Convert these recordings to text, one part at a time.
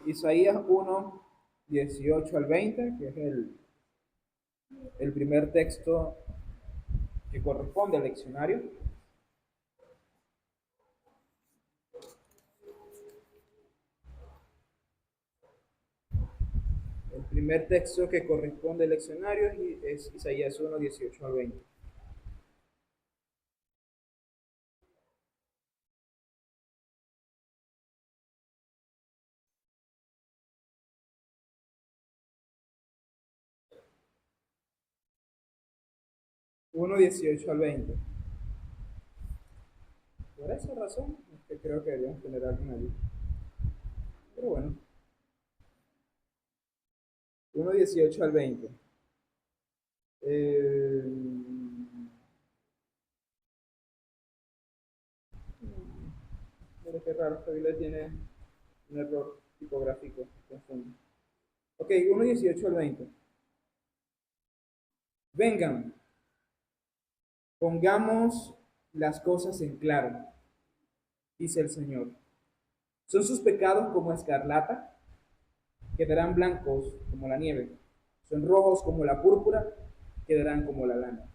Isaías 1, 18 al 20, que es el primer texto que corresponde al leccionario. El primer texto que corresponde al leccionario es Isaías 1, 18 al 20. Uno 18 al 20. Por esa razón es que creo que deberíamos tener alguien allí. Pero bueno, 1 18 al 20. Eh, Mira qué raro, esta Biblia tiene un error tipográfico. Confundo. Ok, 1 18 al 20. Vengan, pongamos las cosas en claro, dice el Señor. ¿Son sus pecados como escarlata? Quedarán blancos como la nieve. Son rojos como la púrpura, quedarán como la lana.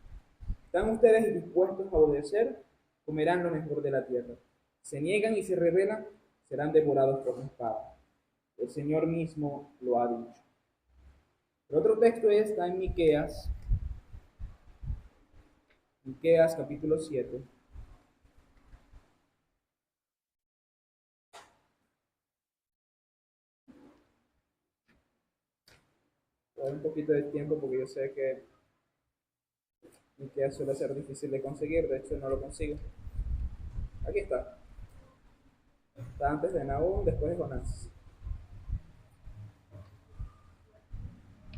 ¿Están ustedes dispuestos a obedecer? Comerán lo mejor de la tierra. Se niegan y se rebelan, serán devorados por la espada. El Señor mismo lo ha dicho. El otro texto está en Miqueas capítulo 7. Voy a dar un poquito de tiempo porque yo sé que Miqueas suele ser difícil de conseguir, de hecho no lo consigo. Aquí está. Está antes de Nahum, después de Jonás.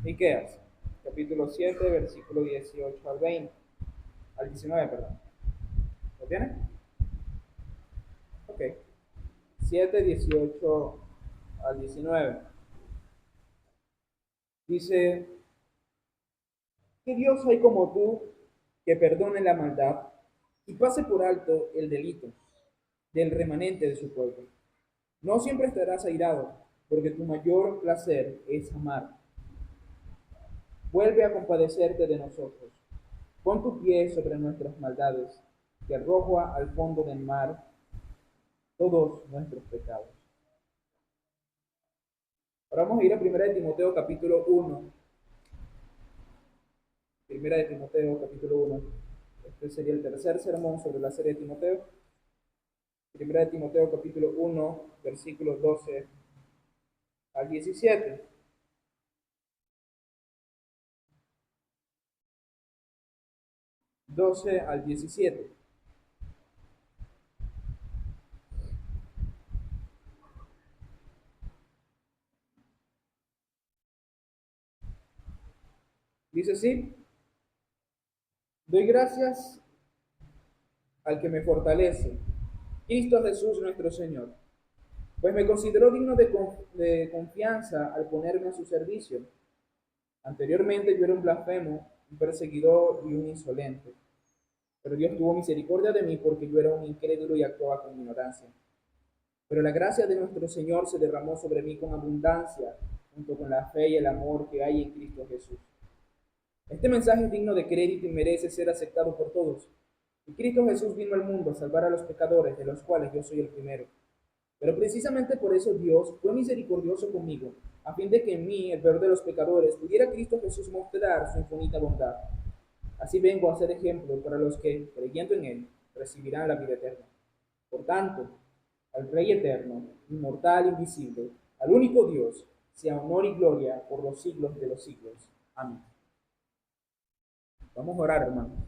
Miqueas, capítulo 7, versículo 18 al 20, al 19, perdón. ¿Lo tiene? Ok. 7, 18 al 19. Dice, ¿qué Dios hay como tú que perdone la maldad y pase por alto el delito del remanente de su pueblo? No siempre estarás airado, porque tu mayor placer es amar. Vuelve a compadecerte de nosotros. Pon tu pie sobre nuestras maldades, que arroja al fondo del mar todos nuestros pecados. Ahora vamos a ir a 1 de Timoteo capítulo 1. 1 de Timoteo capítulo 1. Este sería el tercer sermón sobre la serie de Timoteo. 1 de Timoteo capítulo 1, versículos 12 al 17. Al 17. Dice así, doy gracias al que me fortalece, Cristo Jesús nuestro Señor, pues me consideró digno de confianza al ponerme a su servicio. Anteriormente yo era un blasfemo, un perseguidor y un insolente, pero Dios tuvo misericordia de mí porque yo era un incrédulo y actuaba con ignorancia. Pero la gracia de nuestro Señor se derramó sobre mí con abundancia, junto con la fe y el amor que hay en Cristo Jesús. Este mensaje es digno de crédito y merece ser aceptado por todos. Y Cristo Jesús vino al mundo a salvar a los pecadores, de los cuales yo soy el primero. Pero precisamente por eso Dios fue misericordioso conmigo, a fin de que en mí, el peor de los pecadores, pudiera Cristo Jesús mostrar su infinita bondad. Así vengo a ser ejemplo para los que, creyendo en Él, recibirán la vida eterna. Por tanto, al Rey eterno, inmortal, invisible, al único Dios, sea honor y gloria por los siglos de los siglos. Amén. Vamos a orar, hermanos.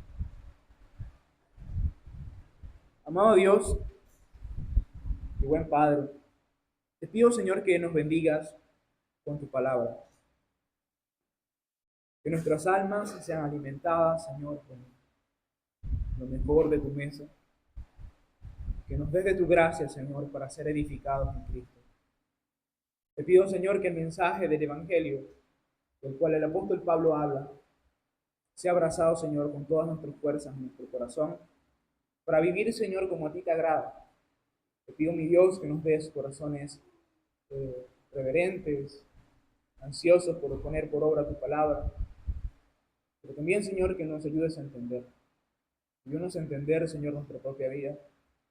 Amado Dios y buen Padre, te pido, Señor, que nos bendigas con tu palabra. Que nuestras almas sean alimentadas, Señor, con lo mejor de tu mesa. Que nos des de tu gracia, Señor, para ser edificados en Cristo. Te pido, Señor, que el mensaje del Evangelio, del cual el apóstol Pablo habla, sea abrazado, Señor, con todas nuestras fuerzas en nuestro corazón, para vivir, Señor, como a ti te agrada. Te pido, mi Dios, que nos des corazones reverentes, ansiosos por poner por obra tu palabra, pero también, Señor, que nos ayudes a entender. Ayúdanos a entender, Señor, nuestra propia vida.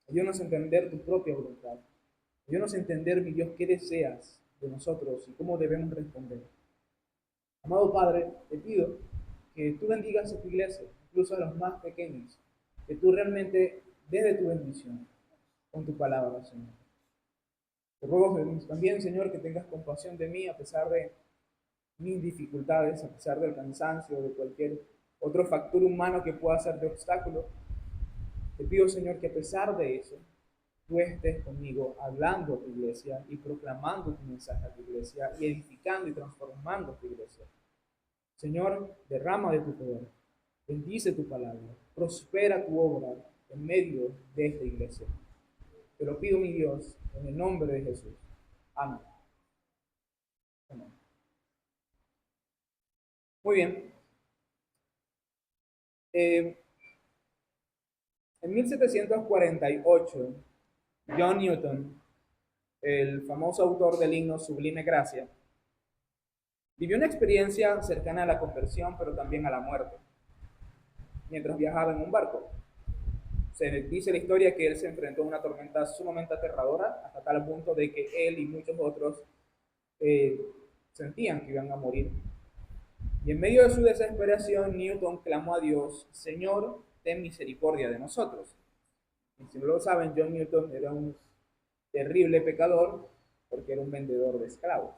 Ayúdanos a entender tu propia voluntad. Ayúdanos a entender, mi Dios, qué deseas de nosotros y cómo debemos responder. Amado Padre, te pido que tú bendigas a tu iglesia, incluso a los más pequeños, que tú realmente des de tu bendición con tu palabra, Señor. Te ruego también, Señor, que tengas compasión de mí a pesar de mis dificultades, a pesar del cansancio, o de cualquier otro factor humano que pueda ser de obstáculo. Te pido, Señor, que a pesar de eso, tú estés conmigo hablando a tu iglesia y proclamando tu mensaje a tu iglesia y edificando y transformando tu iglesia. Señor, derrama de tu poder, bendice tu palabra, prospera tu obra en medio de esta iglesia. Te lo pido, mi Dios, en el nombre de Jesús. Amén. Amén. Muy bien. En 1748, John Newton, el famoso autor del himno Sublime Gracia, vivió una experiencia cercana a la conversión, pero también a la muerte, mientras viajaba en un barco. Se dice la historia que él se enfrentó a una tormenta sumamente aterradora, hasta tal punto de que él y muchos otros sentían que iban a morir. Y en medio de su desesperación, Newton clamó a Dios: Señor, ten misericordia de nosotros. Y si no lo saben, John Newton era un terrible pecador porque era un vendedor de esclavos.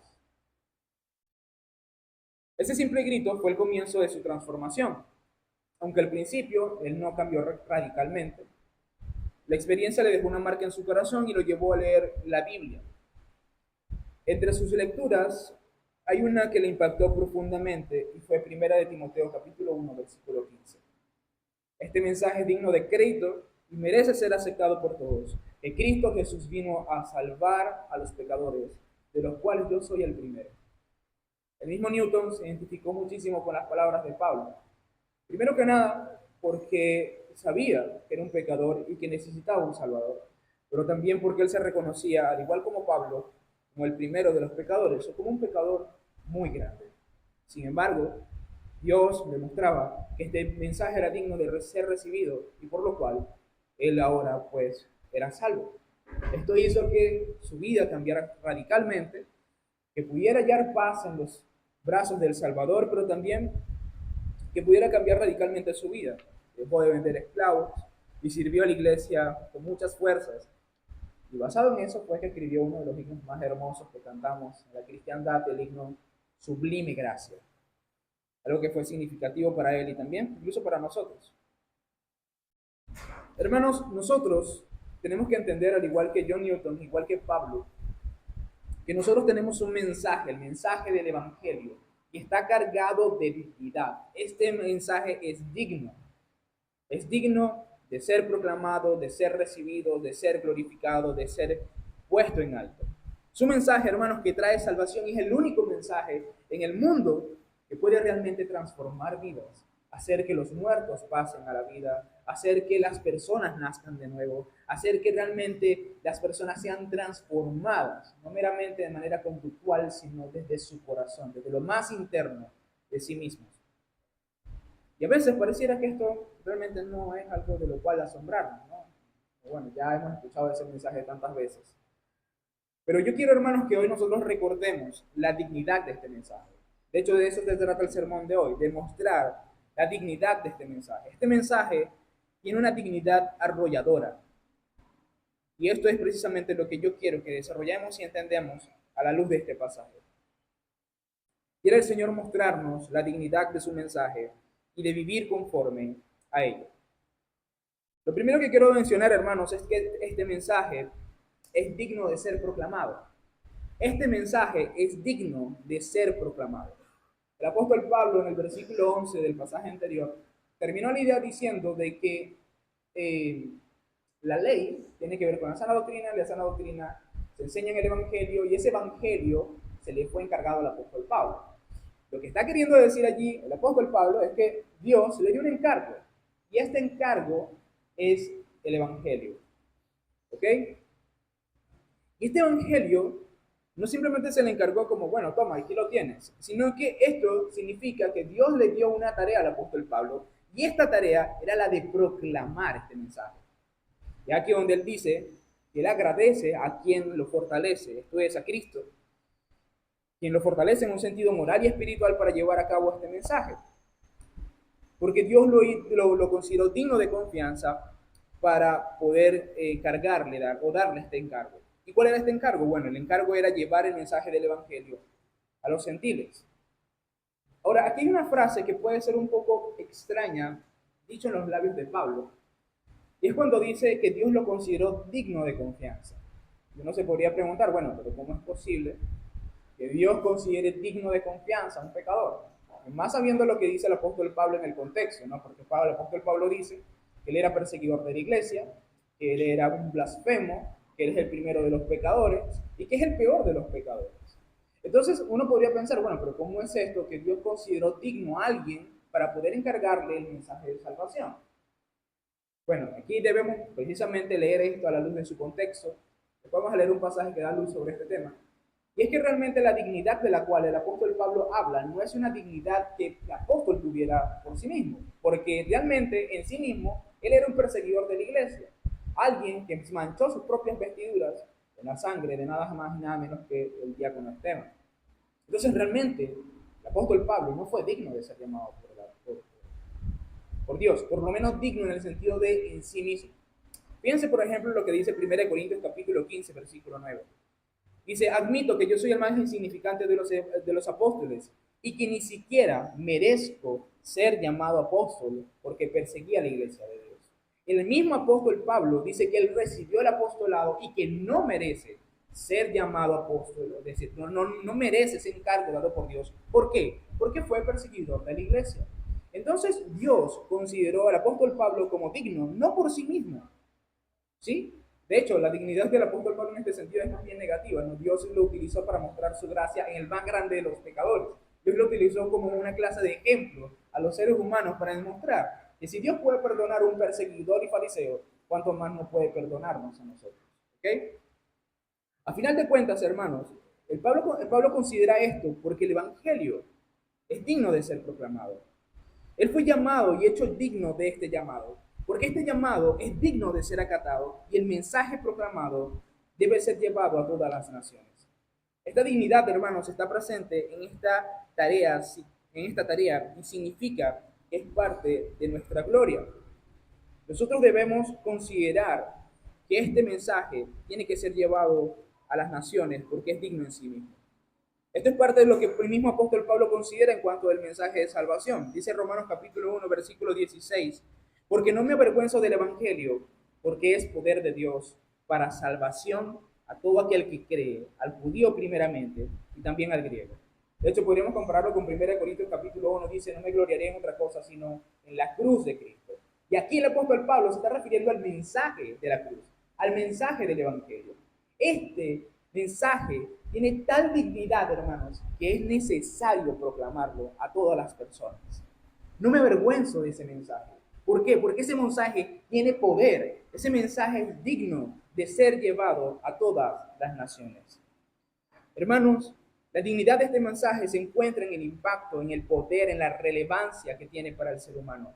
Ese simple grito fue el comienzo de su transformación. Aunque al principio él no cambió radicalmente, la experiencia le dejó una marca en su corazón y lo llevó a leer la Biblia. Entre sus lecturas hay una que le impactó profundamente y fue Primera de Timoteo capítulo 1 versículo 15. Este mensaje es digno de crédito y merece ser aceptado por todos. Que Cristo Jesús vino a salvar a los pecadores, de los cuales yo soy el primero. El mismo Newton se identificó muchísimo con las palabras de Pablo. Primero que nada, porque sabía que era un pecador y que necesitaba un salvador, pero también porque él se reconocía, al igual como Pablo, como el primero de los pecadores o como un pecador muy grande. Sin embargo, Dios demostraba que este mensaje era digno de ser recibido y por lo cual él ahora pues era salvo. Esto hizo que su vida cambiara radicalmente, que pudiera hallar paz en los brazos del Salvador, pero también que pudiera cambiar radicalmente su vida. Dejó de vender esclavos y sirvió a la iglesia con muchas fuerzas. Y basado en eso fue que escribió uno de los himnos más hermosos que cantamos en la cristiandad, el himno Sublime Gracia. Algo que fue significativo para él y también incluso para nosotros. Hermanos, nosotros tenemos que entender, al igual que John Newton, igual que Pablo, que nosotros tenemos un mensaje, el mensaje del Evangelio, que está cargado de dignidad. Este mensaje es digno de ser proclamado, de ser recibido, de ser glorificado, de ser puesto en alto. Su mensaje, hermanos, que trae salvación, es el único mensaje en el mundo que puede realmente transformar vidas, hacer que los muertos pasen a la vida, hacer que las personas nazcan de nuevo, hacer que realmente las personas sean transformadas, no meramente de manera conductual, sino desde su corazón, desde lo más interno de sí mismos. Y a veces pareciera que esto realmente no es algo de lo cual asombrarnos, ¿no? Bueno, ya hemos escuchado ese mensaje tantas veces. Pero yo quiero, hermanos, que hoy nosotros recordemos la dignidad de este mensaje. De hecho, de eso se trata el sermón de hoy, de mostrar la dignidad de este mensaje. Este mensaje tiene una dignidad arrolladora. Y esto es precisamente lo que yo quiero que desarrollemos y entendamos a la luz de este pasaje. Quiere el Señor mostrarnos la dignidad de su mensaje y de vivir conforme a ello. Lo primero que quiero mencionar, hermanos, es que este mensaje es digno de ser proclamado. Este mensaje es digno de ser proclamado. El apóstol Pablo, en el versículo 11 del pasaje anterior, terminó la idea diciendo de que la ley tiene que ver con la sana doctrina, la sana doctrina se enseña en el Evangelio y ese Evangelio se le fue encargado al apóstol Pablo. Lo que está queriendo decir allí el apóstol Pablo es que Dios le dio un encargo y este encargo es el Evangelio. ¿Ok? Y este Evangelio No simplemente se le encargó como, bueno, toma, aquí lo tienes, sino que esto significa que Dios le dio una tarea al apóstol Pablo, y esta tarea era la de proclamar este mensaje. Y aquí donde él dice que él agradece a quien lo fortalece, esto es a Cristo, quien lo fortalece en un sentido moral y espiritual para llevar a cabo este mensaje. Porque Dios lo consideró digno de confianza para poder cargarle o darle este encargo. ¿Y cuál era este encargo? Bueno, el encargo era llevar el mensaje del Evangelio a los gentiles. Ahora, aquí hay una frase que puede ser un poco extraña, dicho en los labios de Pablo, y es cuando dice que Dios lo consideró digno de confianza. Uno se podría preguntar, bueno, pero ¿cómo es posible que Dios considere digno de confianza a un pecador? Más sabiendo lo que dice el apóstol Pablo en el contexto, ¿no? Porque el apóstol Pablo dice que él era perseguidor de la iglesia, que él era un blasfemo, que él es el primero de los pecadores y que es el peor de los pecadores. Entonces uno podría pensar, bueno, pero ¿cómo es esto que Dios consideró digno a alguien para poder encargarle el mensaje de salvación? Bueno, aquí debemos precisamente leer esto a la luz de su contexto. Después vamos a leer un pasaje que da luz sobre este tema. Y es que realmente la dignidad de la cual el apóstol Pablo habla no es una dignidad que el apóstol tuviera por sí mismo, porque realmente en sí mismo él era un perseguidor de la iglesia, alguien que manchó sus propias vestiduras en la sangre de nada más y nada menos que el diácono Esteban. Entonces realmente el apóstol Pablo no fue digno de ser llamado por Dios, por lo menos digno en el sentido de en sí mismo. Fíjense, por ejemplo, lo que dice 1 Corintios capítulo 15, versículo 9. Dice, admito que yo soy el más insignificante de los apóstoles y que ni siquiera merezco ser llamado apóstol porque perseguía a la iglesia de Dios. El mismo apóstol Pablo dice que él recibió el apostolado y que no merece ser llamado apóstol, es decir, no merece ese encargo dado por Dios. ¿Por qué? Porque fue perseguidor de la iglesia. Entonces Dios consideró al apóstol Pablo como digno, no por sí mismo, ¿sí? De hecho, la dignidad del apóstol Pablo en este sentido es más bien negativa, ¿no? Dios lo utilizó para mostrar su gracia en el más grande de los pecadores. Dios lo utilizó como una clase de ejemplo a los seres humanos para demostrar que si Dios puede perdonar a un perseguidor y fariseo, ¿cuánto más no puede perdonarnos a nosotros? ¿Ok? A final de cuentas, hermanos, el Pablo considera esto porque el Evangelio es digno de ser proclamado. Él fue llamado y hecho digno de este llamado, porque este llamado es digno de ser acatado y el mensaje proclamado debe ser llevado a todas las naciones. Esta dignidad, hermanos, está presente en esta tarea y significa que es parte de nuestra gloria. Nosotros debemos considerar que este mensaje tiene que ser llevado a las naciones porque es digno en sí mismo. Esto es parte de lo que el mismo apóstol Pablo considera en cuanto al mensaje de salvación. Dice Romanos capítulo 1, versículo 16, porque no me avergüenzo del Evangelio, porque es poder de Dios para salvación a todo aquel que cree, al judío primeramente y también al griego. De hecho, podríamos compararlo con 1 Corintios capítulo 1, dice, no me gloriaré en otra cosa, sino en la cruz de Cristo. Y aquí el apóstol Pablo se está refiriendo al mensaje de la cruz, al mensaje del Evangelio. Este mensaje tiene tal dignidad, hermanos, que es necesario proclamarlo a todas las personas. No me avergüenzo de ese mensaje. ¿Por qué? Porque ese mensaje tiene poder. Ese mensaje es digno de ser llevado a todas las naciones. Hermanos, la dignidad de este mensaje se encuentra en el impacto, en el poder, en la relevancia que tiene para el ser humano.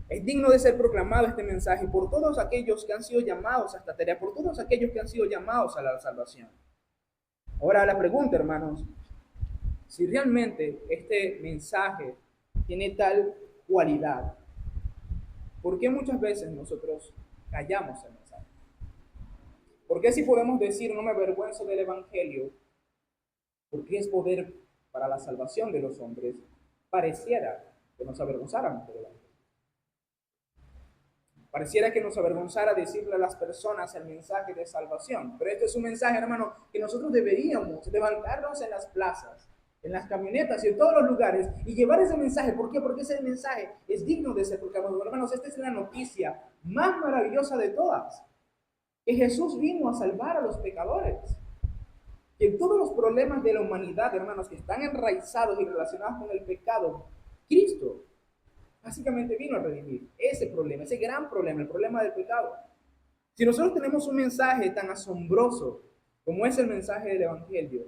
Es digno de ser proclamado este mensaje por todos aquellos que han sido llamados a esta tarea, por todos aquellos que han sido llamados a la salvación. Ahora la pregunta, hermanos, si realmente este mensaje tiene tal cualidad, ¿por qué muchas veces nosotros callamos el mensaje? ¿Por qué si podemos decir no me avergüenzo del Evangelio, porque es poder para la salvación de los hombres, pareciera que nos avergonzáramos del Evangelio? Pareciera que nos avergonzara decirle a las personas el mensaje de salvación. Pero este es un mensaje, hermano, que nosotros deberíamos levantarnos en las plazas, en las camionetas y en todos los lugares y llevar ese mensaje. ¿Por qué? Porque ese mensaje es digno de ser proclamado. Hermanos, esta es la noticia más maravillosa de todas. Que Jesús vino a salvar a los pecadores. Que todos los problemas de la humanidad, hermanos, que están enraizados y relacionados con el pecado, Cristo básicamente vino a redimir ese problema, ese gran problema, el problema del pecado. Si nosotros tenemos un mensaje tan asombroso, como es el mensaje del Evangelio,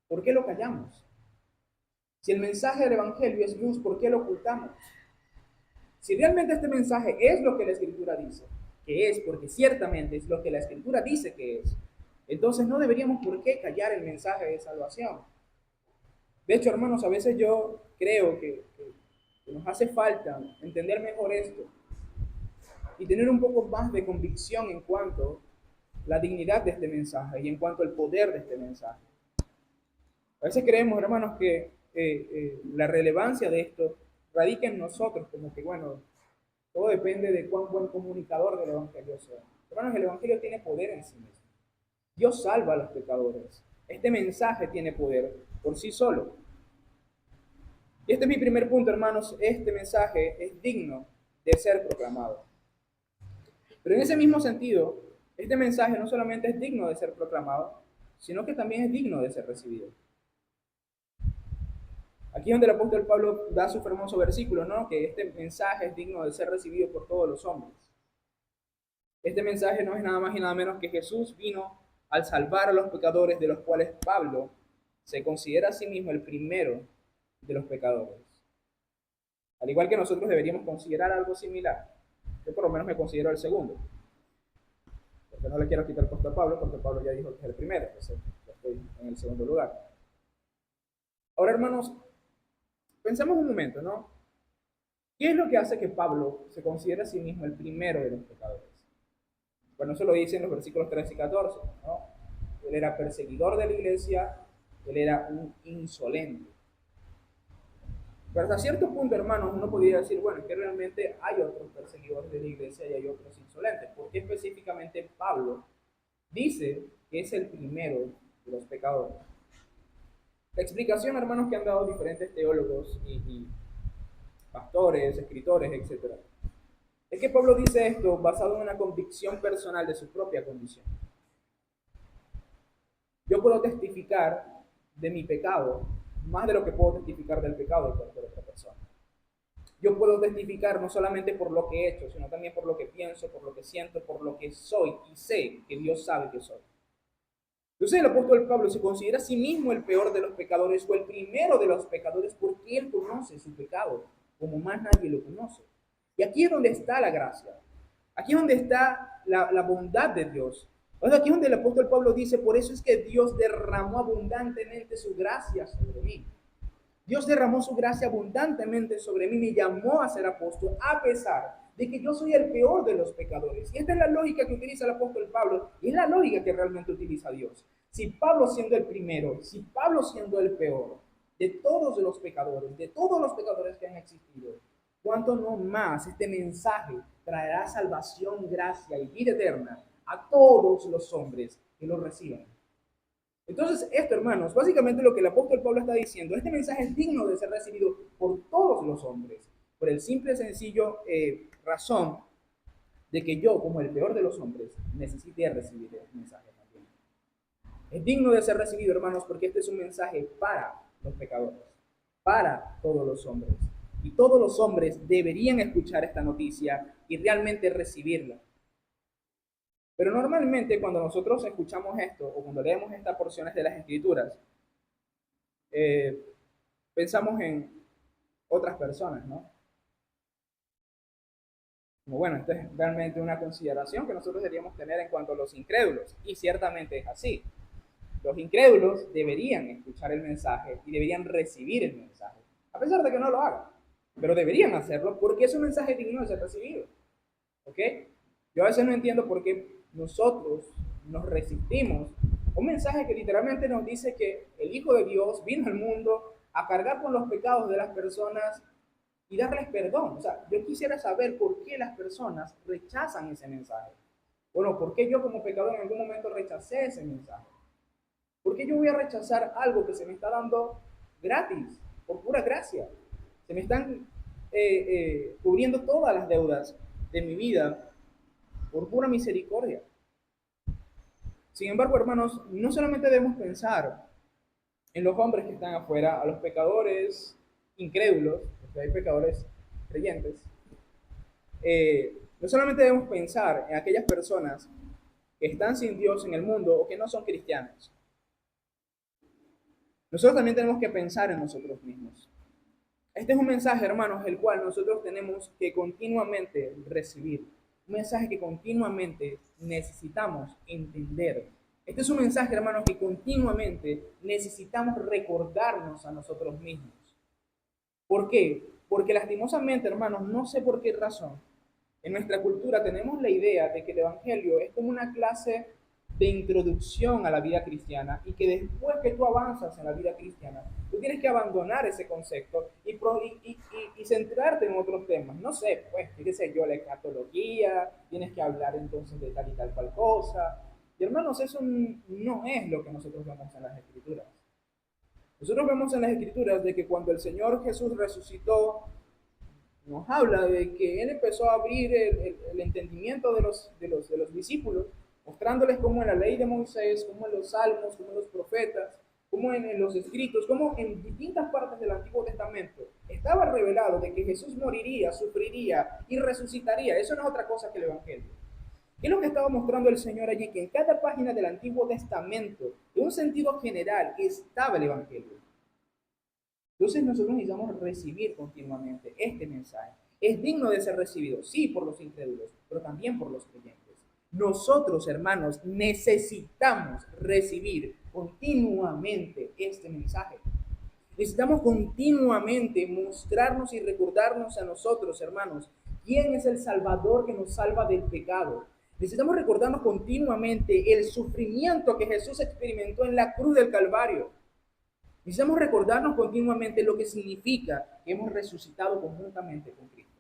¿por qué lo callamos? Si el mensaje del Evangelio es luz, ¿por qué lo ocultamos? Si realmente este mensaje es lo que la Escritura dice, que es, porque ciertamente es lo que la Escritura dice que es, entonces no deberíamos por qué callar el mensaje de salvación. De hecho, hermanos, a veces yo creo que nos hace falta entender mejor esto y tener un poco más de convicción en cuanto a la dignidad de este mensaje y en cuanto al poder de este mensaje. A veces creemos, hermanos, que la relevancia de esto radica en nosotros, como que, bueno, todo depende de cuán buen comunicador del Evangelio sea. Hermanos, el Evangelio tiene poder en sí mismo. Dios salva a los pecadores. Este mensaje tiene poder por sí solo. Y este es mi primer punto, hermanos. Este mensaje es digno de ser proclamado. Pero en ese mismo sentido, este mensaje no solamente es digno de ser proclamado, sino que también es digno de ser recibido. Aquí es donde el apóstol Pablo da su hermoso versículo, ¿no? Que este mensaje es digno de ser recibido por todos los hombres. Este mensaje no es nada más y nada menos que Jesús vino al salvar a los pecadores, de los cuales Pablo se considera a sí mismo el primero de los pecadores. Al igual que nosotros deberíamos considerar algo similar. Yo por lo menos me considero el segundo. Porque no le quiero quitar el puesto a Pablo, porque Pablo ya dijo que es el primero, entonces yo estoy en el segundo lugar. Ahora, hermanos, pensemos un momento, ¿no? ¿Qué es lo que hace que Pablo se considere a sí mismo el primero de los pecadores? Bueno, eso lo dice en los versículos 13 y 14, ¿no? Él era perseguidor de la iglesia, él era un insolente. Pero hasta cierto punto, hermanos, uno podría decir, bueno, es que realmente hay otros perseguidores de la iglesia y hay otros insolentes. ¿Por qué específicamente Pablo dice que es el primero de los pecadores? La explicación, hermanos, que han dado diferentes teólogos y pastores, escritores, etcétera, es que Pablo dice esto basado en una convicción personal de su propia condición. Yo puedo testificar de mi pecado más de lo que puedo testificar del pecado de cualquier otra persona. Yo puedo testificar no solamente por lo que he hecho, sino también por lo que pienso, por lo que siento, por lo que soy y sé que Dios sabe que soy. Entonces el apóstol Pablo se considera a sí mismo el peor de los pecadores o el primero de los pecadores porque él conoce su pecado como más nadie lo conoce. Y aquí es donde está la gracia. Aquí es donde está la bondad de Dios. O sea, aquí es donde el apóstol Pablo dice, por eso es que Dios derramó abundantemente su gracia sobre mí. Dios derramó su gracia abundantemente sobre mí, me llamó a ser apóstol a pesar de que yo soy el peor de los pecadores. Y esta es la lógica que utiliza el apóstol Pablo y es la lógica que realmente utiliza Dios. Si Pablo siendo el primero, si Pablo siendo el peor de todos los pecadores que han existido, ¿cuánto no más este mensaje traerá salvación, gracia y vida eterna a todos los hombres que lo reciban? Entonces, esto, hermanos, básicamente lo que el apóstol Pablo está diciendo, este mensaje es digno de ser recibido por todos los hombres, por el simple y sencillo razón de que yo, como el peor de los hombres, necesité recibir el mensaje también. Es digno de ser recibido, hermanos, porque este es un mensaje para los pecadores, para todos los hombres. Y todos los hombres deberían escuchar esta noticia y realmente recibirla. Pero normalmente cuando nosotros escuchamos esto o cuando leemos estas porciones de las Escrituras, eh, pensamos en otras personas, ¿no? Como bueno, esto es realmente una consideración que nosotros deberíamos tener en cuanto a los incrédulos, y ciertamente es así. Los incrédulos deberían escuchar el mensaje y deberían recibir el mensaje, a pesar de que no lo hagan, pero deberían hacerlo porque es un mensaje digno de ser recibido. ¿Ok? Yo a veces no entiendo por qué nosotros nos resistimos a un mensaje que literalmente nos dice que el Hijo de Dios vino al mundo a cargar con los pecados de las personas y darles perdón. O sea, yo quisiera saber por qué las personas rechazan ese mensaje. Bueno, ¿por qué yo como pecador en algún momento rechacé ese mensaje? ¿Por qué yo voy a rechazar algo que se me está dando gratis, por pura gracia? Se me están cubriendo todas las deudas de mi vida por pura misericordia. Sin embargo, hermanos, no solamente debemos pensar en los hombres que están afuera, a los pecadores incrédulos, porque hay pecadores creyentes, no solamente debemos pensar en aquellas personas que están sin Dios en el mundo o que no son cristianos. Nosotros también tenemos que pensar en nosotros mismos. Este es un mensaje, hermanos, el cual nosotros tenemos que continuamente recibir. Un mensaje que continuamente necesitamos entender. Este es un mensaje, hermanos, que continuamente necesitamos recordarnos a nosotros mismos. ¿Por qué? Porque lastimosamente, hermanos, no sé por qué razón, en nuestra cultura tenemos la idea de que el Evangelio es como una clase de introducción a la vida cristiana y que después que tú avanzas en la vida cristiana, tú tienes que abandonar ese concepto y centrarte en otros temas. No sé, pues, qué sé yo, la escatología, tienes que hablar entonces de tal y tal cual cosa. Y hermanos, eso no es lo que nosotros vemos en las Escrituras. Nosotros vemos en las Escrituras de que cuando el Señor Jesús resucitó, nos habla de que Él empezó a abrir el entendimiento de los discípulos, mostrándoles cómo en la ley de Moisés, cómo en los salmos, cómo en los profetas, cómo en los escritos, cómo en distintas partes del Antiguo Testamento estaba revelado de que Jesús moriría, sufriría y resucitaría. Eso no es otra cosa que el Evangelio. ¿Qué es lo que estaba mostrando el Señor allí? Que en cada página del Antiguo Testamento, en un sentido general, estaba el Evangelio. Entonces nosotros necesitamos recibir continuamente este mensaje. Es digno de ser recibido, sí, por los incrédulos, pero también por los creyentes. Nosotros, hermanos, necesitamos recibir continuamente este mensaje. Necesitamos continuamente mostrarnos y recordarnos a nosotros, hermanos, quién es el Salvador que nos salva del pecado. Necesitamos recordarnos continuamente el sufrimiento que Jesús experimentó en la cruz del Calvario. Necesitamos recordarnos continuamente lo que significa que hemos resucitado conjuntamente con Cristo.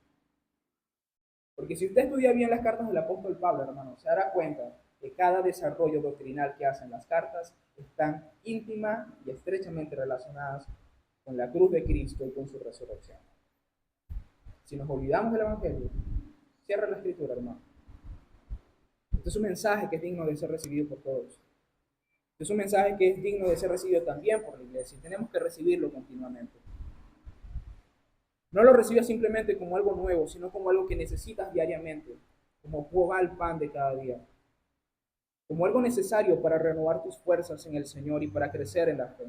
Porque si usted estudia bien las cartas del apóstol Pablo, hermano, se dará cuenta que cada desarrollo doctrinal que hacen las cartas están íntima y estrechamente relacionadas con la cruz de Cristo y con su resurrección. Si nos olvidamos del Evangelio, cierra la escritura, hermano. Este es un mensaje que es digno de ser recibido por todos. Es un mensaje que es digno de ser recibido también por la iglesia y tenemos que recibirlo continuamente. No lo recibas simplemente como algo nuevo, sino como algo que necesitas diariamente, como jugar el pan de cada día, como algo necesario para renovar tus fuerzas en el Señor y para crecer en la fe.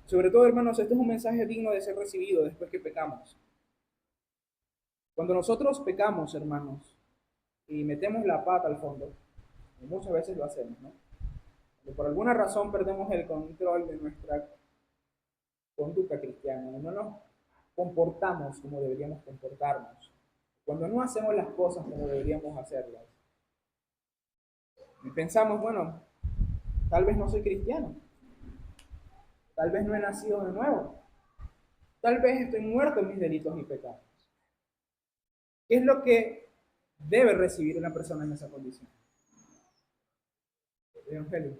Sobre todo, hermanos, este es un mensaje digno de ser recibido después que pecamos. Cuando nosotros pecamos, hermanos, y metemos la pata al fondo, y muchas veces lo hacemos, ¿no? Que por alguna razón perdemos el control de nuestra conducta cristiana y no nos comportamos como deberíamos comportarnos. Cuando no hacemos las cosas como deberíamos hacerlas. Y pensamos, bueno, tal vez no soy cristiano. Tal vez no he nacido de nuevo. Tal vez estoy muerto en mis delitos y pecados. ¿Qué es lo que debe recibir una persona en esa condición? El Evangelio.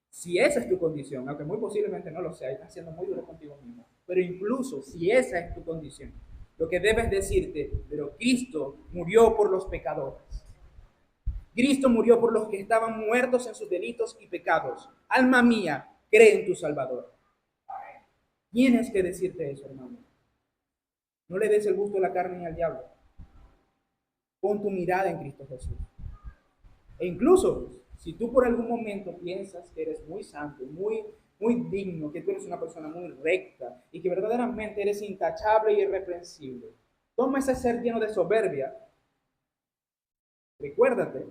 Si esa es tu condición, aunque muy posiblemente no lo sea, estás siendo muy duro contigo mismo, pero incluso si esa es tu condición, lo que debes decirte, pero Cristo murió por los pecadores. Cristo murió por los que estaban muertos en sus delitos y pecados. Alma mía, cree en tu Salvador. Tienes que decirte eso, hermano. No le des el gusto a la carne ni al diablo. Pon tu mirada en Cristo Jesús. E incluso, si tú por algún momento piensas que eres muy santo, muy digno, que tú eres una persona muy recta y que verdaderamente eres intachable y irreprensible, toma ese ser lleno de soberbia. Recuérdate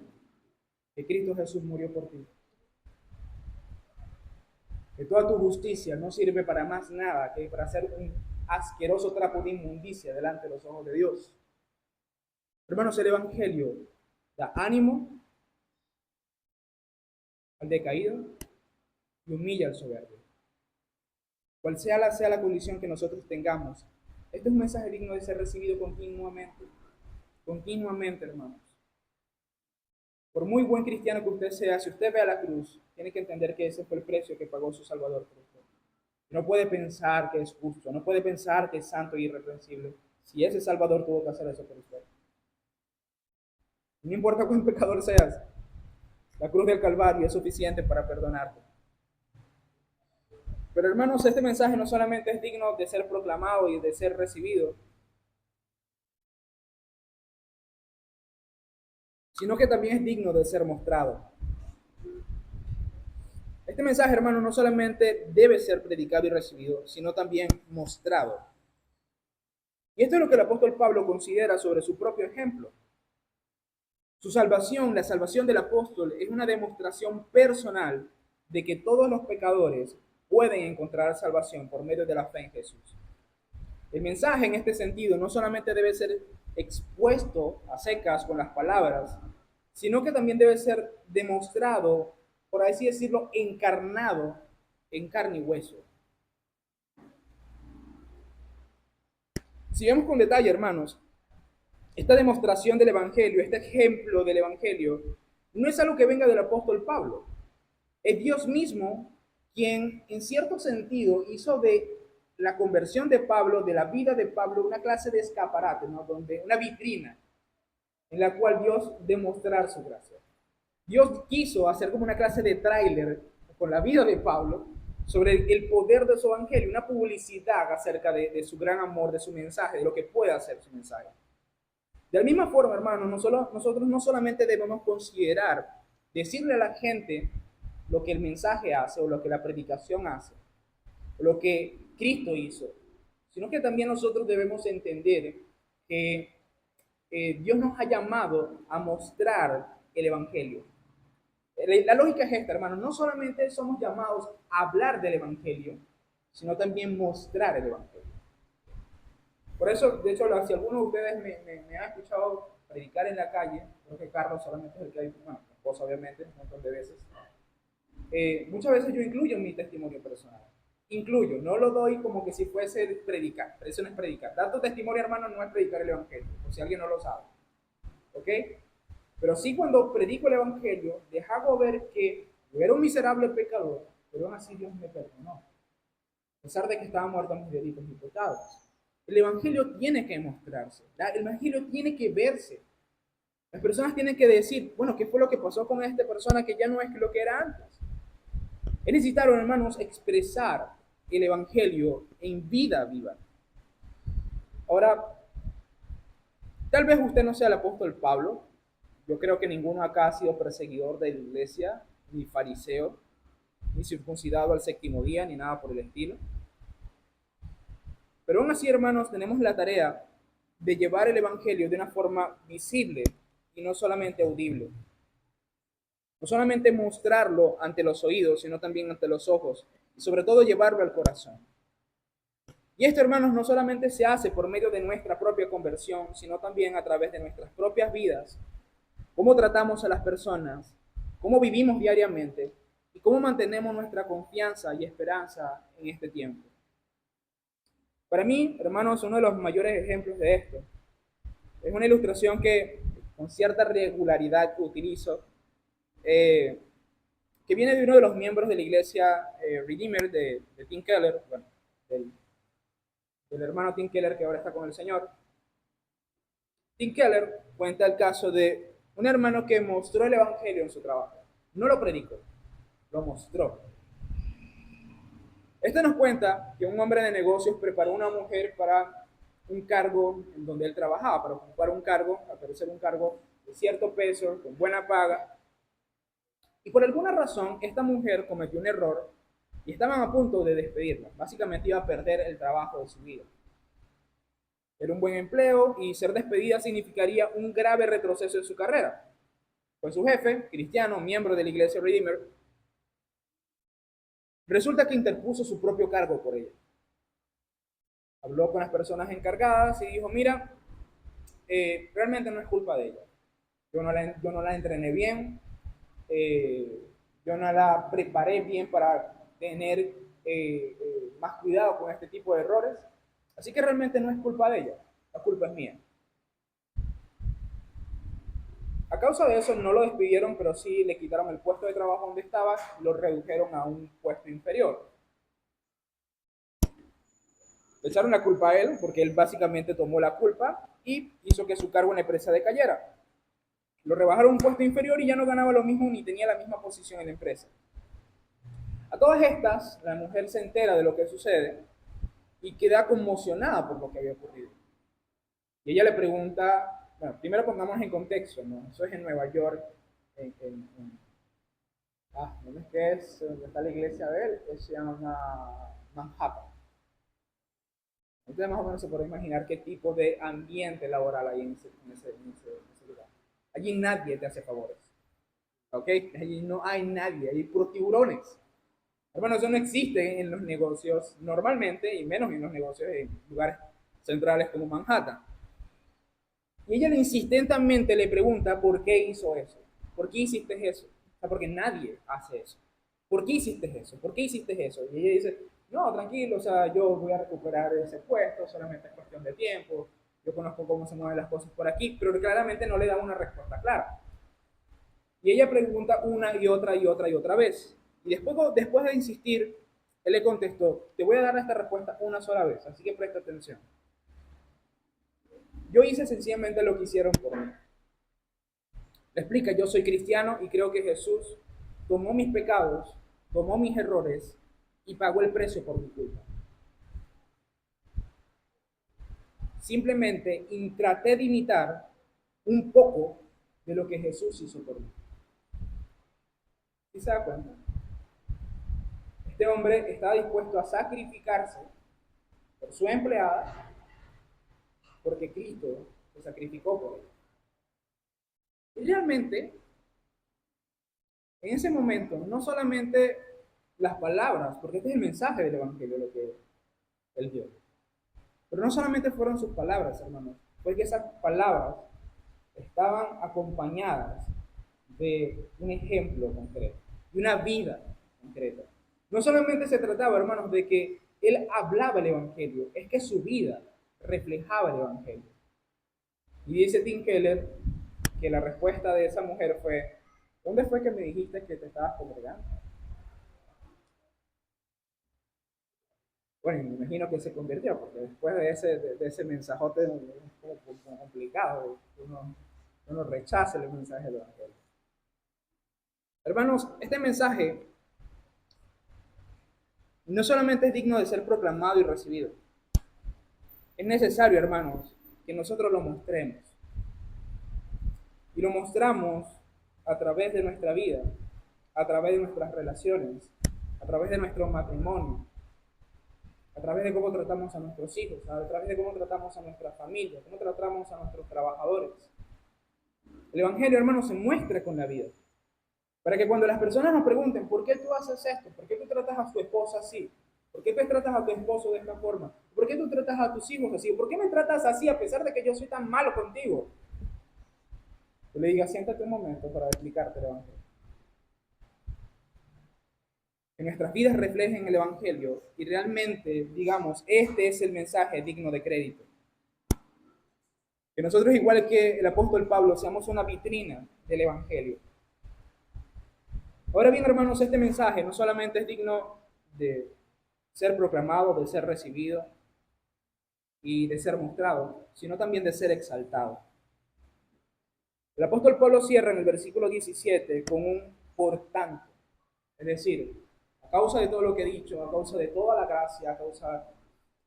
que Cristo Jesús murió por ti. Que toda tu justicia no sirve para más nada que para hacer un asqueroso trapo de inmundicia delante de los ojos de Dios. Hermanos, el Evangelio da ánimo al decaído y humilla al soberbio. Cual sea la condición que nosotros tengamos, este es un mensaje digno de ser recibido continuamente. Continuamente, hermanos. Por muy buen cristiano que usted sea, si usted ve a la cruz, tiene que entender que ese fue el precio que pagó su Salvador por usted. No puede pensar que es justo, no puede pensar que es santo y irreprensible, si ese Salvador tuvo que hacer eso por usted. No importa cuán pecador seas, la cruz del Calvario es suficiente para perdonarte. Pero hermanos, este mensaje no solamente es digno de ser proclamado y de ser recibido, sino que también es digno de ser mostrado. Este mensaje, hermano, no solamente debe ser predicado y recibido, sino también mostrado. Y esto es lo que el apóstol Pablo considera sobre su propio ejemplo. Su salvación, la salvación del apóstol, es una demostración personal de que todos los pecadores pueden encontrar salvación por medio de la fe en Jesús. El mensaje en este sentido no solamente debe ser expuesto a secas con las palabras, sino que también debe ser demostrado, por así decirlo, encarnado en carne y hueso. Si vemos con detalle, hermanos, esta demostración del Evangelio, este ejemplo del Evangelio, no es algo que venga del apóstol Pablo. Es Dios mismo quien, en cierto sentido, hizo de la conversión de Pablo, de la vida de Pablo, una clase de escaparate, ¿no? Donde, una vitrina en la cual Dios demostrar su gracia. Dios quiso hacer como una clase de tráiler con la vida de Pablo sobre el poder de su evangelio, una publicidad acerca de su gran amor, de su mensaje, de lo que puede hacer su mensaje. De la misma forma, hermanos, nosotros no solamente debemos considerar, decirle a la gente lo que el mensaje hace o lo que la predicación hace, o lo que Cristo hizo, sino que también nosotros debemos entender que Dios nos ha llamado a mostrar el Evangelio. La lógica es esta, hermanos, no solamente somos llamados a hablar del Evangelio, sino también mostrar el Evangelio. Por eso, de hecho, si alguno de ustedes me ha escuchado predicar en la calle, creo que Carlos solamente es el que hay, bueno, mi esposa obviamente, un montón de veces, muchas veces yo incluyo mi testimonio personal. Incluyo, no lo doy como que si fuese predicar, pero eso no es predicar. Dar tu testimonio, hermano, no es predicar el Evangelio, por si alguien no lo sabe. ¿Ok? Pero sí, cuando predico el Evangelio, les hago ver que yo era un miserable pecador, pero aún así Dios me perdonó, a pesar de que estaba muerto a mis delitos y pecados. El Evangelio tiene que mostrarse, el Evangelio tiene que verse. Las personas tienen que decir, bueno, ¿qué fue lo que pasó con esta persona que ya no es lo que era antes? Es necesario, hermanos, expresar el Evangelio en vida viva. Ahora, tal vez usted no sea el apóstol Pablo. Yo creo que ninguno acá ha sido perseguidor de la iglesia, ni fariseo, ni circuncidado al séptimo día, ni nada por el estilo. Pero aún así, hermanos, tenemos la tarea de llevar el Evangelio de una forma visible y no solamente audible. No solamente mostrarlo ante los oídos, sino también ante los ojos. Y sobre todo llevarlo al corazón. Y esto, hermanos, no solamente se hace por medio de nuestra propia conversión, sino también a través de nuestras propias vidas. Cómo tratamos a las personas, cómo vivimos diariamente y cómo mantenemos nuestra confianza y esperanza en este tiempo. Para mí, hermanos, uno de los mayores ejemplos de esto es una ilustración que con cierta regularidad utilizo, que viene de uno de los miembros de la iglesia Redeemer de Tim Keller, bueno, del hermano Tim Keller que ahora está con el Señor. Tim Keller cuenta el caso de un hermano que mostró el Evangelio en su trabajo. No lo predicó, lo mostró. Este nos cuenta que un hombre de negocios preparó a una mujer para un cargo en donde él trabajaba, para ocupar un cargo, al parecer un cargo de cierto peso, con buena paga. Y por alguna razón, esta mujer cometió un error y estaban a punto de despedirla. Básicamente iba a perder el trabajo de su vida. Era un buen empleo y ser despedida significaría un grave retroceso en su carrera. Pues su jefe, cristiano, miembro de la iglesia Redeemer, resulta que interpuso su propio cargo por ella. Habló con las personas encargadas y dijo, mira, realmente no es culpa de ella. Yo no la entrené bien, yo no la preparé bien para tener más cuidado con este tipo de errores. Así que realmente no es culpa de ella, la culpa es mía. A causa de eso no lo despidieron, pero sí le quitaron el puesto de trabajo donde estaba y lo redujeron a un puesto inferior. Le echaron la culpa a él porque él básicamente tomó la culpa y hizo que su cargo en la empresa decayera. Lo rebajaron a un puesto inferior y ya no ganaba lo mismo ni tenía la misma posición en la empresa. A todas estas, la mujer se entera de lo que sucede y queda conmocionada por lo que había ocurrido. Y ella le pregunta bueno, primero pongamos en contexto, ¿no? Eso es en Nueva York, ¿dónde es que es? ¿Dónde está la iglesia de él? Se llama Manhattan. Entonces más o menos se puede imaginar qué tipo de ambiente laboral hay en ese lugar. Allí nadie te hace favores, ¿ok? Allí no hay nadie, hay puros tiburones. Hermano, eso no existe en los negocios normalmente, y menos en los negocios en lugares centrales como Manhattan. Y ella insistentemente le pregunta por qué hizo eso. ¿Por qué hiciste eso? O sea, porque nadie hace eso. ¿Por qué hiciste eso? ¿Por qué hiciste eso? Y ella dice, no, tranquilo, o sea, yo voy a recuperar ese puesto, solamente es cuestión de tiempo, yo conozco cómo se mueven las cosas por aquí, pero claramente no le da una respuesta clara. Y ella pregunta una y otra y otra y otra vez. Y después de insistir, él le contestó, te voy a dar esta respuesta una sola vez, así que presta atención. Yo hice sencillamente lo que hicieron por mí. Le explica, yo soy cristiano y creo que Jesús tomó mis pecados, tomó mis errores y pagó el precio por mi culpa. Simplemente traté de imitar un poco de lo que Jesús hizo por mí. ¿Sí se da cuenta? Este hombre estaba dispuesto a sacrificarse por su empleada porque Cristo se sacrificó por él. Y realmente, en ese momento, no solamente las palabras, porque este es el mensaje del Evangelio, lo que él dio. Pero no solamente fueron sus palabras, hermanos, fue que esas palabras estaban acompañadas de un ejemplo concreto, de una vida concreta. No solamente se trataba, hermanos, de que él hablaba el Evangelio, es que su vida reflejaba el Evangelio. Y dice Tim Keller que la respuesta de esa mujer fue, ¿dónde fue que me dijiste que te estabas congregando? Bueno, me imagino que se convirtió, porque después de ese mensajote es como complicado, uno rechaza el mensaje del Evangelio. Hermanos, este mensaje no solamente es digno de ser proclamado y recibido, es necesario, hermanos, que nosotros lo mostremos. Y lo mostramos a través de nuestra vida, a través de nuestras relaciones, a través de nuestro matrimonio, a través de cómo tratamos a nuestros hijos, a través de cómo tratamos a nuestra familia, cómo tratamos a nuestros trabajadores. El Evangelio, hermanos, se muestra con la vida. Para que cuando las personas nos pregunten, ¿por qué tú haces esto? ¿Por qué tú tratas a tu esposa así? ¿Por qué tú tratas a tu esposo de esta forma? ¿Por qué tú tratas a tus hijos así? ¿Por qué me tratas así a pesar de que yo soy tan malo contigo? Tú le digas, siéntate un momento para explicarte el Evangelio. Que nuestras vidas reflejen el Evangelio y realmente, digamos, este es el mensaje digno de crédito. Que nosotros, igual que el apóstol Pablo, seamos una vitrina del Evangelio. Ahora bien, hermanos, este mensaje no solamente es digno de ser proclamado, de ser recibido y de ser mostrado, sino también de ser exaltado. El apóstol Pablo cierra en el versículo 17 con un por tanto, es decir, a causa de todo lo que he dicho, a causa de toda la gracia, a causa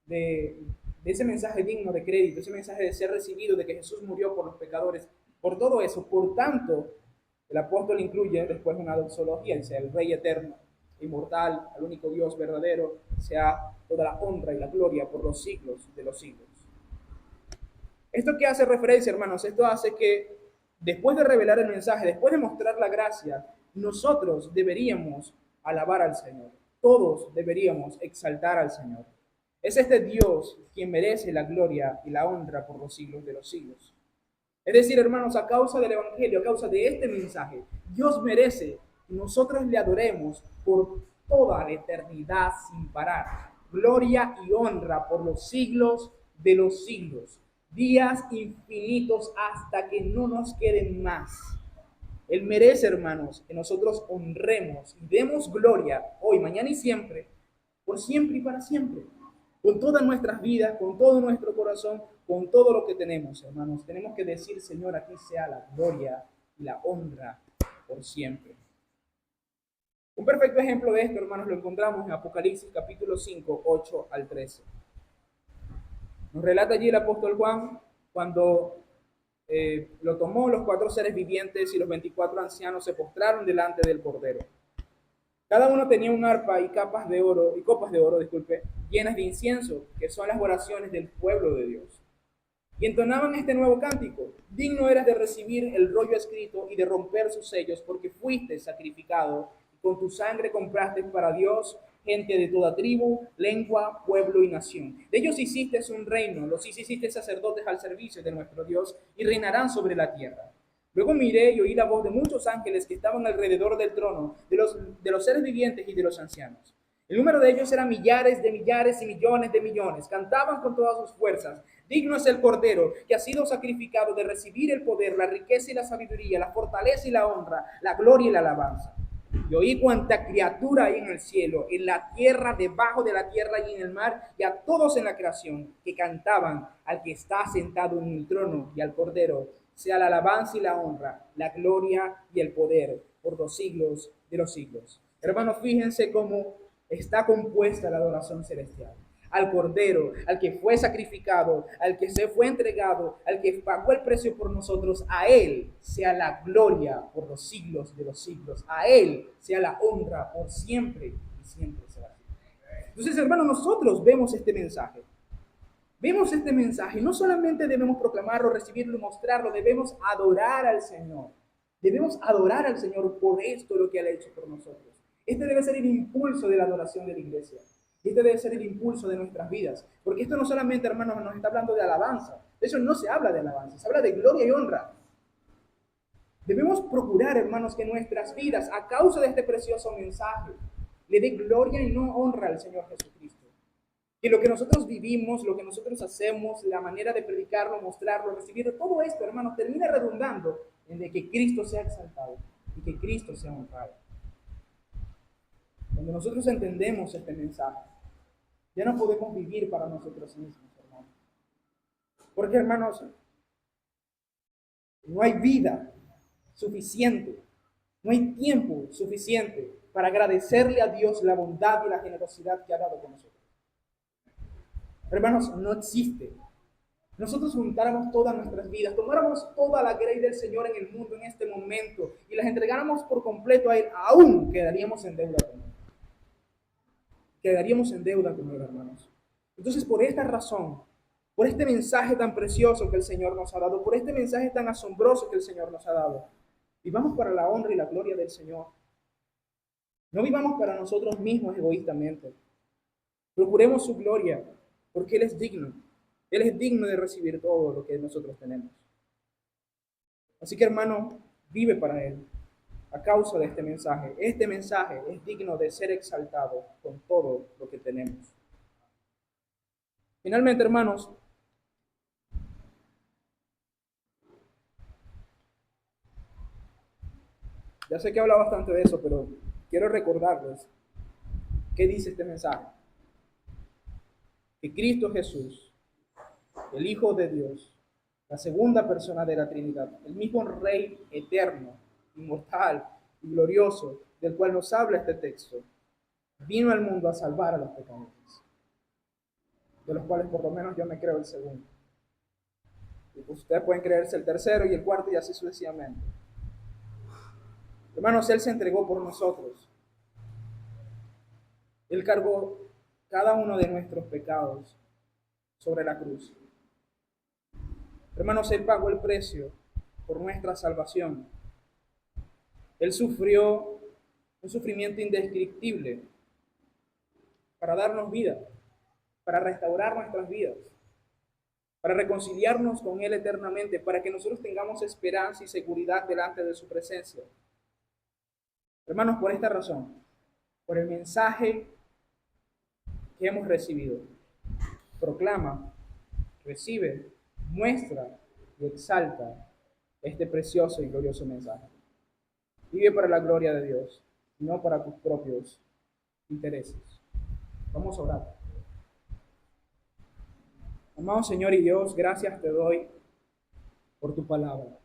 de ese mensaje digno de crédito, ese mensaje de ser recibido, de que Jesús murió por los pecadores, por todo eso, por tanto, el apóstol incluye después una doxología, dice, el Rey eterno, inmortal, al único Dios verdadero, sea toda la honra y la gloria por los siglos de los siglos. ¿Esto qué hace referencia, hermanos? Esto hace que después de revelar el mensaje, después de mostrar la gracia, nosotros deberíamos alabar al Señor. Todos deberíamos exaltar al Señor. Es este Dios quien merece la gloria y la honra por los siglos de los siglos. Es decir, hermanos, a causa del Evangelio, a causa de este mensaje, Dios merece que nosotros le adoremos por toda la eternidad sin parar. Gloria y honra por los siglos de los siglos. Días infinitos hasta que no nos queden más. Él merece, hermanos, que nosotros honremos y demos gloria hoy, mañana y siempre, por siempre y para siempre. Con todas nuestras vidas, con todo nuestro corazón, con todo lo que tenemos, hermanos. Tenemos que decir, Señor, aquí sea la gloria y la honra por siempre. Un perfecto ejemplo de esto, hermanos, lo encontramos en Apocalipsis capítulo 5, 8 al 13. Nos relata allí el apóstol Juan cuando lo tomó, los 4 seres vivientes y los 24 ancianos se postraron delante del Cordero. Cada uno tenía un arpa y copas de oro, disculpe, llenas de incienso, que son las oraciones del pueblo de Dios. Y entonaban este nuevo cántico: digno eras de recibir el rollo escrito y de romper sus sellos, porque fuiste sacrificado y con tu sangre compraste para Dios gente de toda tribu, lengua, pueblo y nación. De ellos hiciste un reino, los hiciste sacerdotes al servicio de nuestro Dios y reinarán sobre la tierra. Luego miré y oí la voz de muchos ángeles que estaban alrededor del trono, de los seres vivientes y de los ancianos. El número de ellos era millares y millones de millones. Cantaban con todas sus fuerzas: digno es el Cordero que ha sido sacrificado de recibir el poder, la riqueza y la sabiduría, la fortaleza y la honra, la gloria y la alabanza. Y oí cuanta criatura hay en el cielo, en la tierra, debajo de la tierra y en el mar, y a todos en la creación, que cantaban al que está sentado en el trono y al Cordero, sea la alabanza y la honra, la gloria y el poder por los siglos de los siglos. Hermanos, fíjense cómo está compuesta la adoración celestial. Al Cordero, al que fue sacrificado, al que se fue entregado, al que pagó el precio por nosotros, a Él sea la gloria por los siglos de los siglos. A Él sea la honra por siempre y siempre será así. Entonces, hermanos, nosotros vemos este mensaje. Vemos este mensaje y no solamente debemos proclamarlo, recibirlo y mostrarlo, debemos adorar al Señor. Debemos adorar al Señor por esto, lo que Él ha hecho por nosotros. Este debe ser el impulso de la adoración de la iglesia. Y este debe ser el impulso de nuestras vidas. Porque esto no solamente, hermanos, nos está hablando de alabanza. De hecho, no se habla de alabanza, se habla de gloria y honra. Debemos procurar, hermanos, que nuestras vidas, a causa de este precioso mensaje, le dé gloria y no honra al Señor Jesucristo. Que lo que nosotros vivimos, lo que nosotros hacemos, la manera de predicarlo, mostrarlo, recibirlo, todo esto, hermanos, termina redundando en de que Cristo sea exaltado y que Cristo sea honrado. Cuando nosotros entendemos este mensaje, ya no podemos vivir para nosotros mismos, hermanos. Porque, hermanos, no hay vida suficiente, no hay tiempo suficiente para agradecerle a Dios la bondad y la generosidad que ha dado con nosotros. Hermanos, no existe. Nosotros juntáramos todas nuestras vidas, tomáramos toda la gracia del Señor en el mundo en este momento y las entregáramos por completo a Él, aún quedaríamos en deuda con Él. Quedaríamos en deuda con Él, hermanos. Entonces, por esta razón, por este mensaje tan precioso que el Señor nos ha dado, por este mensaje tan asombroso que el Señor nos ha dado, vivamos para la honra y la gloria del Señor. No vivamos para nosotros mismos egoístamente. Procuremos su gloria, porque Él es digno. Él es digno de recibir todo lo que nosotros tenemos. Así que, hermano, vive para Él a causa de este mensaje. Este mensaje es digno de ser exaltado con todo lo que tenemos. Finalmente, hermanos, ya sé que he hablado bastante de eso, pero quiero recordarles qué dice este mensaje. Que Cristo Jesús, el Hijo de Dios, la segunda persona de la Trinidad, el mismo Rey eterno, inmortal y glorioso, del cual nos habla este texto, vino al mundo a salvar a los pecadores, de los cuales por lo menos yo me creo el segundo. Y pues ustedes pueden creerse el tercero y el cuarto y así sucesivamente. Hermanos, Él se entregó por nosotros. Él cargó cada uno de nuestros pecados sobre la cruz. Hermanos, Él pagó el precio por nuestra salvación. Él sufrió un sufrimiento indescriptible para darnos vida, para restaurar nuestras vidas, para reconciliarnos con Él eternamente, para que nosotros tengamos esperanza y seguridad delante de su presencia. Hermanos, por esta razón, por el mensaje que hemos recibido, proclama, recibe, muestra y exalta este precioso y glorioso mensaje. Vive para la gloria de Dios, y no para tus propios intereses. Vamos a orar. Amado Señor y Dios, gracias te doy por tu palabra.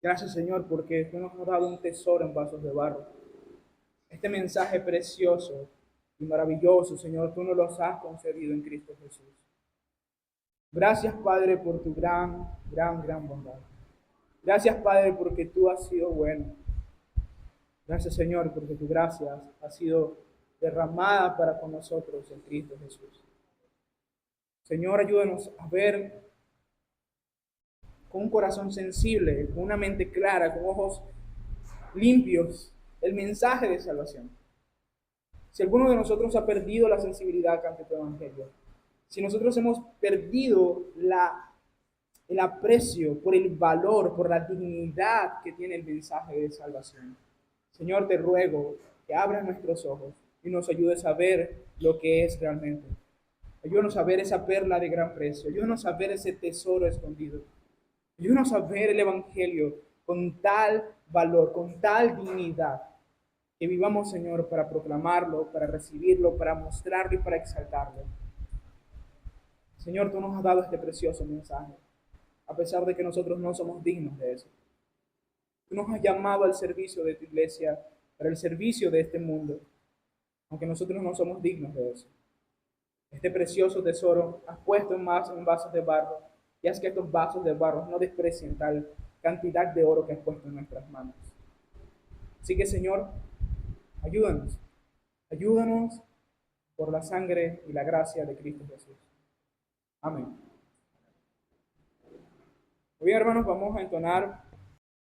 Gracias, Señor, porque tú nos has dado un tesoro en vasos de barro. Este mensaje precioso y maravilloso, Señor, tú nos los has concedido en Cristo Jesús. Gracias, Padre, por tu gran bondad. Gracias, Padre, porque tú has sido bueno. Gracias, Señor, porque tu gracia ha sido derramada para con nosotros en Cristo Jesús. Señor, ayúdanos a ver con un corazón sensible, con una mente clara, con ojos limpios, el mensaje de salvación. Si alguno de nosotros ha perdido la sensibilidad ante tu evangelio, si nosotros hemos perdido el aprecio por el valor, por la dignidad que tiene el mensaje de salvación, Señor, te ruego que abras nuestros ojos y nos ayudes a ver lo que es realmente. Ayúdanos a ver esa perla de gran precio. Ayúdanos a ver ese tesoro escondido. Ayúdanos a ver el Evangelio con tal valor, con tal dignidad, que vivamos, Señor, para proclamarlo, para recibirlo, para mostrarlo y para exaltarlo. Señor, tú nos has dado este precioso mensaje, a pesar de que nosotros no somos dignos de eso. Tú nos has llamado al servicio de tu iglesia, para el servicio de este mundo, aunque nosotros no somos dignos de eso. Este precioso tesoro has puesto en vasos de barro, y haz que estos vasos de barro no desprecien tal cantidad de oro que has puesto en nuestras manos. Así que, Señor, ayúdanos, ayúdanos por la sangre y la gracia de Cristo Jesús. Amén. Muy bien, hermanos, vamos a entonar